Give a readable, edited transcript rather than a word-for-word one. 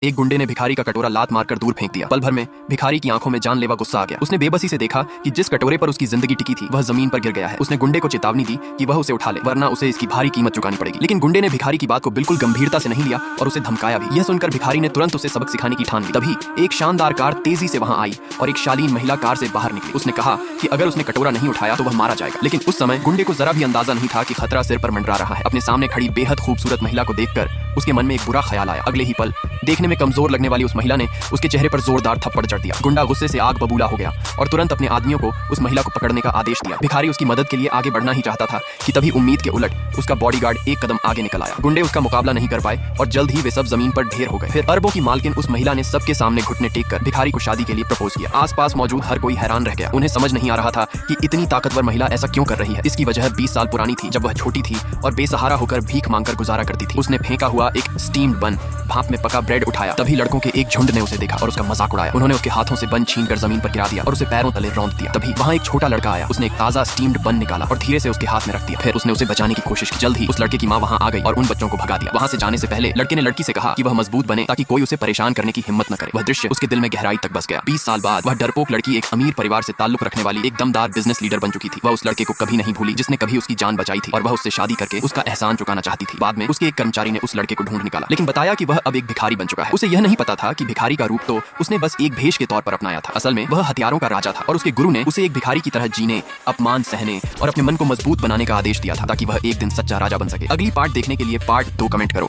एक गुंडे ने भिखारी का कटोरा लात मारकर दूर फेंक दिया। पल भर में भिखारी की आंखों में जानलेवा गुस्सा आ गया। उसने बेबसी से देखा कि जिस कटोरे पर उसकी जिंदगी टिकी थी वह जमीन पर गिर गया है। उसने गुंडे को चेतावनी दी कि वह उसे उठा ले वरना उसे इसकी भारी कीमत चुकानी पड़ेगी। लेकिन गुंडे ने भिखारी की बात को बिल्कुल गंभीरता से नहीं लिया और उसे धमकाया भी। यह सुनकर भिखारी ने तुरंत उसे सबक सिखाने की ठान ली। तभी एक शानदार कार तेजी से वहां आई और एक शालीन महिला कार से बाहर निकली। उसने कहा कि अगर उसने कटोरा नहीं उठाया तो वह मारा जाएगा। लेकिन उस समय गुंडे को जरा भी अंदाजा नहीं था कि खतरा सिर पर मंडरा रहा है। अपने सामने खड़ी बेहद खूबसूरत महिला को देखकर उसके मन में एक बुरा ख्याल आया। अगले ही पल देखने में कमजोर लगने वाली उस महिला ने उसके चेहरे पर जोरदार थप्पड़ जड़ दिया। गुंडा गुस्से से आग बबूला हो गया और तुरंत अपने आदमियों को उस महिला को पकड़ने का आदेश दिया। भिखारी उसकी मदद के लिए आगे बढ़ना ही चाहता था कि तभी उम्मीद के उलट उसका बॉडीगार्ड एक कदम आगे निकल आया। गुंडे उसका मुकाबला नहीं कर पाए और जल्द ही वे सब जमीन पर ढेर हो गए। फिर अरबों की मालकिन उस महिला ने सबके सामने घुटने टेक कर भिखारी को शादी के लिए प्रपोज किया। आसपास मौजूद हर कोई हैरान रह गया। उन्हें समझ नहीं आ रहा था कि इतनी ताकतवर महिला ऐसा क्यों कर रही है। इसकी वजह 20 साल पुरानी थी जब वह छोटी थी और बेसहारा होकर भीख मांगकर गुजारा करती थी। उसने फेंका हुआ एक स्टीम्ड बन भाप में पका ब्रेड उठाया। तभी लड़कों के एक झुंड ने उसे देखा और उसका मजाक उड़ाया। उन्होंने उसके हाथों से बन छीनकर जमीन पर गिरा दिया और उसे पैरों तले रौंद दिया। तभी वहां एक छोटा लड़का आया। उसने एक ताजा स्टीम्ड बन निकाला और धीरे से उसके हाथ में रख दिया। फिर उसने उसे बचाने की कोशिश की। जल्द ही उस लड़के की मां वहां आ गई और उन बच्चों को भगा दिया। वहां से जाने से पहले लड़के ने लड़की से कहा कि वह मजबूत बने ताकि कोई उसे परेशान करने की हिम्मत न करे। वह दृश्य उसके दिल में गहराई तक बस गया। 20 साल बाद वह डरपोक लड़की एक अमीर परिवार से ताल्लुक रखने वाली एक दमदार बिजनेस लीडर बन चुकी थी। वह उस लड़के को कभी नहीं भूली जिसने कभी उसकी जान बचाई थी और वह उससे शादी करके उसका एहसान चुकाना चाहती थी। बाद में उसके एक कर्मचारी ने उस लड़के को ढूंढ निकाला लेकिन बताया कि वह अब एक भिखारी बन चुका है। उसे यह नहीं पता था कि भिखारी का रूप तो उसने बस एक भेष के तौर पर अपनाया था। असल में वह हथियारों का राजा था और उसके गुरु ने उसे एक भिखारी की तरह जीने, अपमान सहने और अपने मन को मजबूत बनाने का आदेश दिया था ताकि वह एक दिन सच्चा राजा बन सके। अगली पार्ट देखने के लिए पार्ट 2 कमेंट करो।